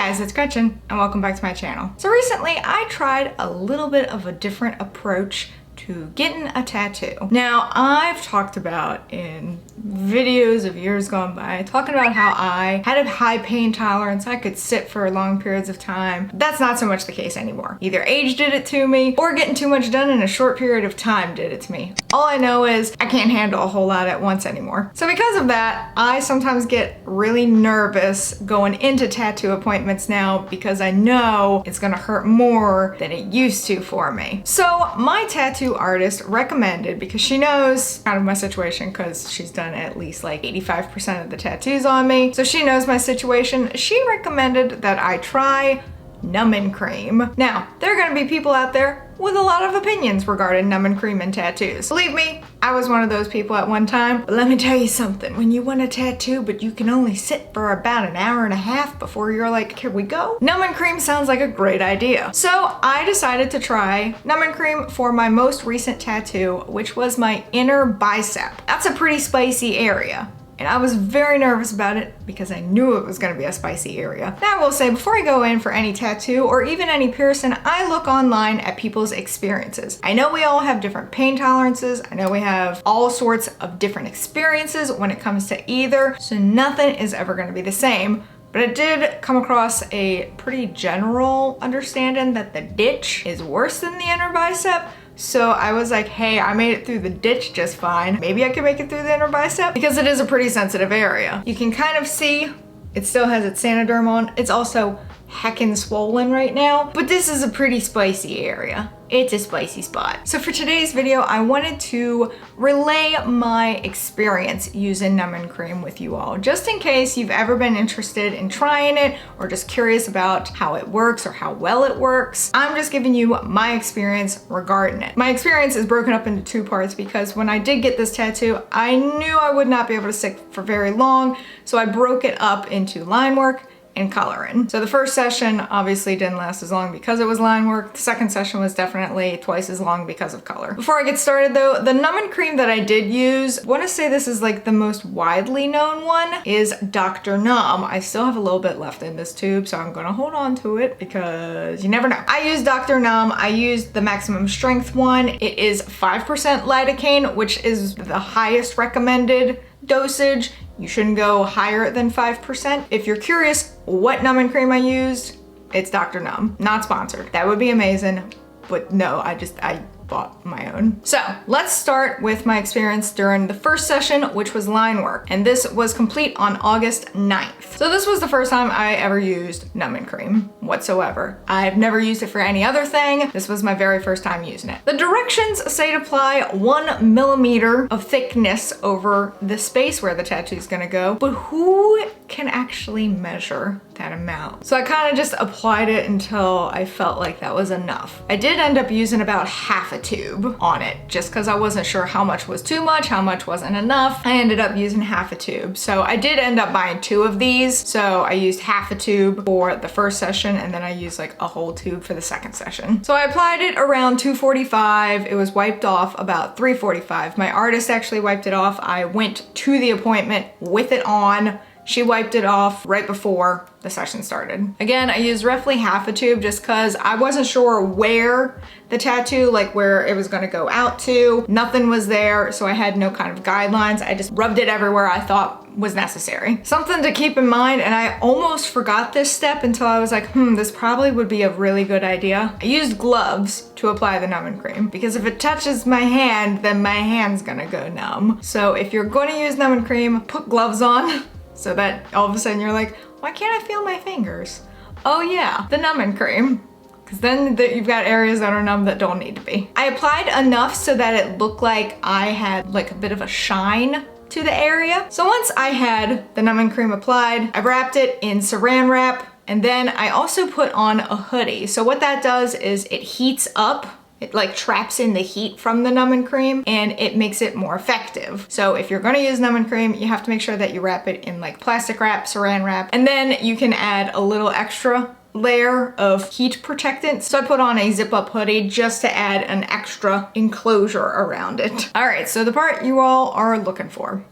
guys, it's Gretchen and welcome back to my channel. So recently I tried a little bit of a different approach to getting a tattoo. Now, I've talked about in videos of years gone by, talking about how I had a high pain tolerance, I could sit for long periods of time. That's not so much the case anymore. Either age did it to me, or getting too much done in a short period of time did it to me. All I know is I can't handle a whole lot at once anymore. So because of that, I sometimes get really nervous going into tattoo appointments now because I know it's gonna hurt more than it used to for me. So my tattoo artist recommended, because she knows kind of my situation because she's done at least like 85% of the tattoos on me, so she knows my situation, she recommended that I try numbing cream. Now, there are gonna be people out there with a lot of opinions regarding numbing cream and tattoos. Believe me, I was one of those people at one time, but let me tell you something. When you want a tattoo, but you can only sit for about an hour and a half before you're like, here we go? Numbing cream sounds like a great idea. So I decided to try numbing cream for my most recent tattoo, which was my inner bicep. That's a pretty spicy area. And I was very nervous about it because I knew it was gonna be a spicy area. Now I will say, before I go in for any tattoo or even any piercing, I look online at people's experiences. I know we all have different pain tolerances. I know we have all sorts of different experiences when it comes to either, so nothing is ever gonna be the same. But I did come across a pretty general understanding that the ditch is worse than the inner bicep. So I was like, hey, I made it through the ditch just fine. Maybe I can make it through the inner bicep, because it is a pretty sensitive area. You can kind of see it still has its Sanoderm on. It's also heckin' swollen right now, but this is a pretty spicy area. It's a spicy spot. So for today's video, I wanted to relay my experience using numbing cream with you all, just in case you've ever been interested in trying it or just curious about how it works or how well it works. I'm just giving you my experience regarding it. My experience is broken up into two parts because when I did get this tattoo, I knew I would not be able to stick for very long, so I broke it up into line work and coloring. So the first session obviously didn't last as long because it was line work. The second session was definitely twice as long because of color. Before I get started though, the numbing cream that I did use, I wanna say this is like the most widely known one, is Dr. Numb. I still have a little bit left in this tube, so I'm gonna hold on to it because you never know. I used Dr. Numb. I used the maximum strength one. It is 5% lidocaine, which is the highest recommended dosage. You shouldn't go higher than 5%. If you're curious what numbing cream I used, it's Dr. Numb. Not sponsored. That would be amazing, but no, I bought my own. So let's start with my experience during the first session, which was line work. And this was complete on August 9th. So this was the first time I ever used numbing cream whatsoever. I've never used it for any other thing. This was my very first time using it. The directions say to apply 1 millimeter of thickness over the space where the tattoo is gonna go, but who can actually measure that amount? So I kind of just applied it until I felt like that was enough. I did end up using about half a tube on it just because I wasn't sure how much was too much, how much wasn't enough. I ended up using half a tube. So I did end up buying 2 of these. So I used half a tube for the first session and then I used like a whole tube for the second session. So I applied it around 2:45. It was wiped off about 3:45. My artist actually wiped it off. I went to the appointment with it on. She wiped it off right before the session started. Again, I used roughly half a tube just because I wasn't sure where the tattoo, like where it was gonna go out to. Nothing was there, so I had no kind of guidelines. I just rubbed it everywhere I thought was necessary. Something to keep in mind, and I almost forgot this step until I was like, this probably would be a really good idea. I used gloves to apply the numbing cream because if it touches my hand, then my hand's gonna go numb. So if you're gonna use numbing cream, put gloves on. So that all of a sudden you're like, why can't I feel my fingers? Oh yeah, the numbing cream. Because then you've got areas that are numb that don't need to be. I applied enough so that it looked like I had like a bit of a shine to the area. So once I had the numbing cream applied, I wrapped it in saran wrap, and then I also put on a hoodie. So what that does is it heats up. It like traps in the heat from the numbing cream and it makes it more effective. So if you're gonna use numbing cream, you have to make sure that you wrap it in like plastic wrap, saran wrap, and then you can add a little extra layer of heat protectant. So I put on a zip up hoodie just to add an extra enclosure around it. All right, so the part you all are looking for.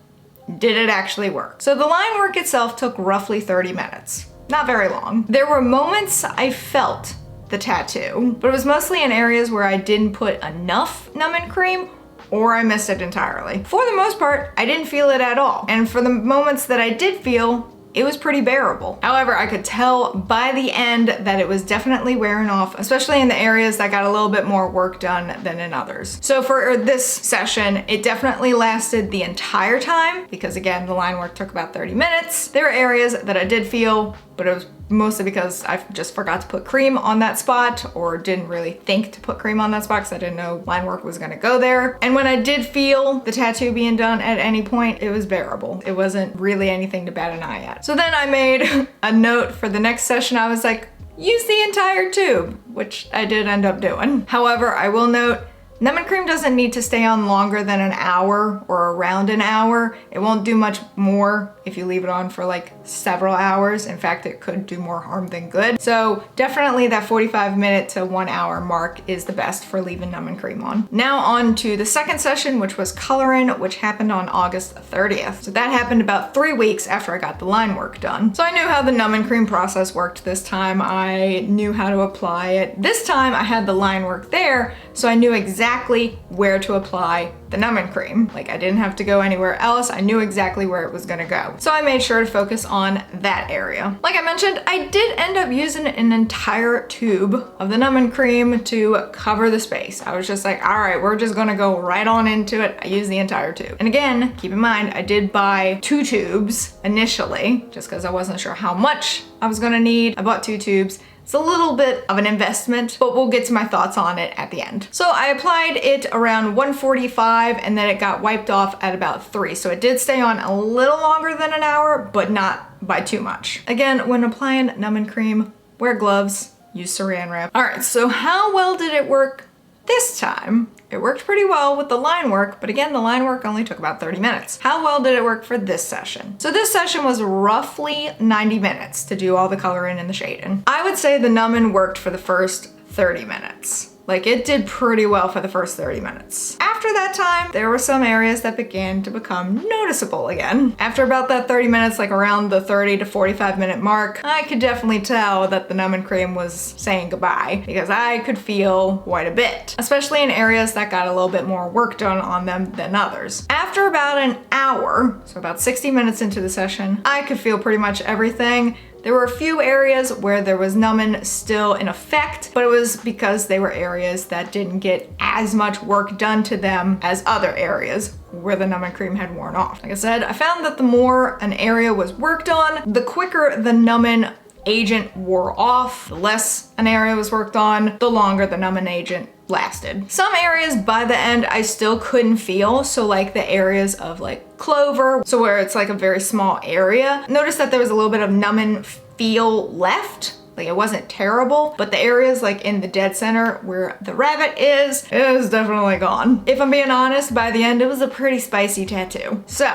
Did it actually work? So the line work itself took roughly 30 minutes. not very long. There were moments I felt the tattoo, but it was mostly in areas where I didn't put enough numbing cream or I missed it entirely. For the most part, I didn't feel it at all. And for the moments that I did feel, it was pretty bearable. However, I could tell by the end that it was definitely wearing off, especially in the areas that got a little bit more work done than in others. So for this session, it definitely lasted the entire time because again, the line work took about 30 minutes. There were areas that I did feel, but it was mostly because I just forgot to put cream on that spot or didn't really think to put cream on that spot because I didn't know line work was gonna go there. And when I did feel the tattoo being done at any point, it was bearable. It wasn't really anything to bat an eye at. So then I made a note for the next session. I was like, use the entire tube, which I did end up doing. However, I will note, numbing cream doesn't need to stay on longer than an hour or around an hour. It won't do much more if you leave it on for like several hours. In fact, it could do more harm than good. So definitely that 45-minute to 1 hour mark is the best for leaving numbing cream on. Now on to the second session, which was coloring, which happened on August 30th. So that happened about 3 weeks after I got the line work done. So I knew how the numbing cream process worked this time. I knew how to apply it. This time I had the line work there, so I knew exactly where to apply the numbing cream. Like I didn't have to go anywhere else. I knew exactly where it was gonna go. So I made sure to focus on that area. Like I mentioned, I did end up using an entire tube of the numbing cream to cover the space. I was just like, all right, we're just gonna go right on into it. I used the entire tube. And again, keep in mind, I did buy 2 tubes initially, just because I wasn't sure how much I was gonna need. I bought 2 tubes. It's a little bit of an investment, but we'll get to my thoughts on it at the end. So I applied it around 1:45 and then it got wiped off at about 3. So it did stay on a little longer than an hour, but not by too much. Again, when applying numbing cream, wear gloves, use saran wrap. All right, so how well did it work this time? It worked pretty well with the line work, but again, the line work only took about 30 minutes. How well did it work for this session? So this session was roughly 90 minutes to do all the coloring and the shading. I would say the numbing worked for the first 30 minutes. Like it did pretty well for the first 30 minutes. After that time, there were some areas that began to become noticeable again. After about that 30 minutes, like around the 30 to 45 minute mark, I could definitely tell that the numbing cream was saying goodbye because I could feel quite a bit, especially in areas that got a little bit more work done on them than others. After about an hour, so about 60 minutes into the session, I could feel pretty much everything. There were a few areas where there was numbing still in effect, but it was because they were areas that didn't get as much work done to them as other areas where the numbing cream had worn off. Like I said, I found that the more an area was worked on, the quicker the numbing agent wore off. The less an area was worked on, the longer the numbing agent lasted. Some areas by the end I still couldn't feel, so like the areas of like clover, so where it's like a very small area, notice that there was a little bit of numbing feel left. Like it wasn't terrible, but the areas like in the dead center where the rabbit is definitely gone. If I'm being honest, by the end it was a pretty spicy tattoo. So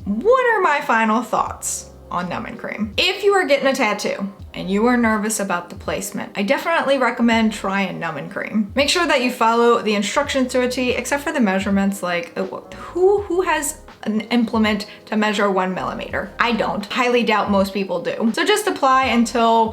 what are my final thoughts on numbing cream? If you are getting a tattoo and you are nervous about the placement, I definitely recommend trying numbing cream. Make sure that you follow the instructions to a T, except for the measurements. Like who has an implement to measure 1 millimeter? I don't. Highly doubt most people do. So just apply until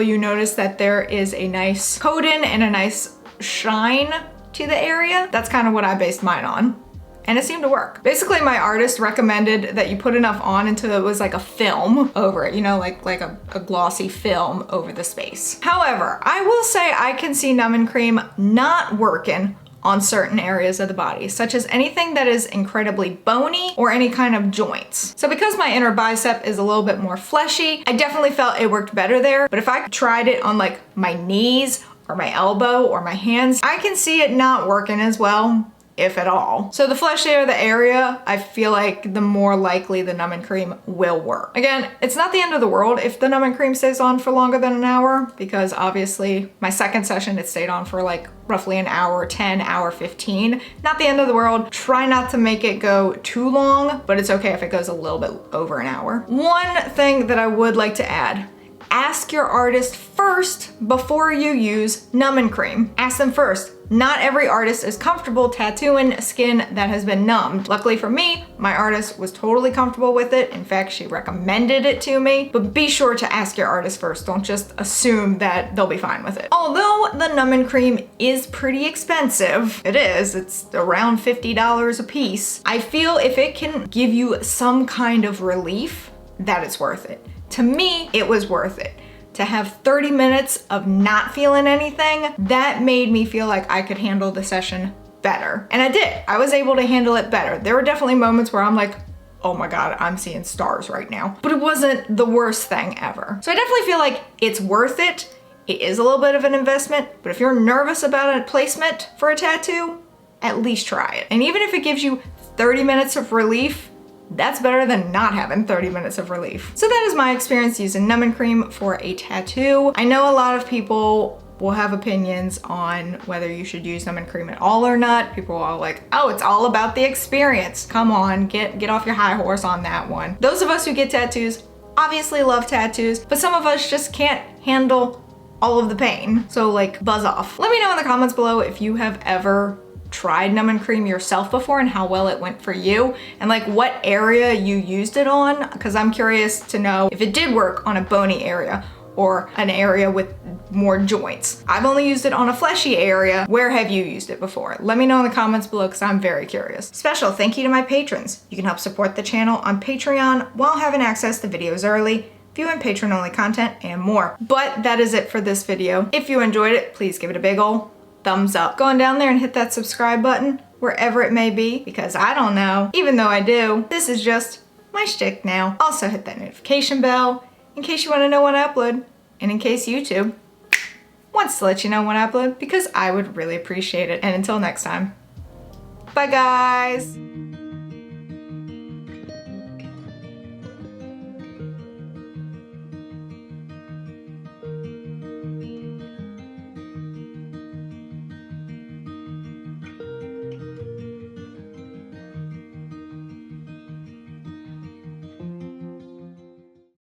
you notice that there is a nice coating and a nice shine to the area. That's kind of what I based mine on. And it seemed to work. Basically, my artist recommended that you put enough on until it was like a film over it, you know, like a glossy film over the space. However, I will say I can see numbing cream not working on certain areas of the body, such as anything that is incredibly bony or any kind of joints. So because my inner bicep is a little bit more fleshy, I definitely felt it worked better there. But if I tried it on like my knees or my elbow or my hands, I can see it not working as well, if at all. So the fleshier the area, I feel like the more likely the numbing cream will work. Again, it's not the end of the world if the numbing cream stays on for longer than an hour, because obviously my second session, it stayed on for like roughly an hour 10, hour 15. Not the end of the world. Try not to make it go too long, but it's okay if it goes a little bit over an hour. One thing that I would like to add, ask your artist first before you use numbing cream. Ask them first. Not every artist is comfortable tattooing skin that has been numbed. Luckily for me, my artist was totally comfortable with it. In fact, she recommended it to me. But be sure to ask your artist first. Don't just assume that they'll be fine with it. Although the numbing cream is pretty expensive, it is, it's around $50 a piece. I feel if it can give you some kind of relief, that it's worth it. To me, it was worth it. To have 30 minutes of not feeling anything, that made me feel like I could handle the session better. And I did. I was able to handle it better. There were definitely moments where I'm like, oh my God, I'm seeing stars right now. But it wasn't the worst thing ever. So I definitely feel like it's worth it. It is a little bit of an investment, but if you're nervous about a placement for a tattoo, at least try it. And even if it gives you 30 minutes of relief, that's better than not having 30 minutes of relief. So that is my experience using numbing cream for a tattoo. I know a lot of people will have opinions on whether you should use numbing cream at all or not. People are like, oh, it's all about the experience. Come on, get off your high horse on that one. Those of us who get tattoos obviously love tattoos, but some of us just can't handle all of the pain. So like, buzz off. Let me know in the comments below if you have ever tried numbing cream yourself before and how well it went for you, and like what area you used it on, because I'm curious to know if it did work on a bony area or an area with more joints. I've only used it on a fleshy area. Where have you used it before? Let me know in the comments below because I'm very curious. Special thank you to my patrons. You can help support the channel on Patreon while having access to videos early, viewing patron-only content, and more. But that is it for this video. If you enjoyed it, please give it a big ol' thumbs up. Go on down there and hit that subscribe button, wherever it may be, because I don't know. Even though I do, this is just my shtick now. Also hit that notification bell in case you want to know when I upload, and in case YouTube wants to let you know when I upload, because I would really appreciate it. And until next time, bye guys.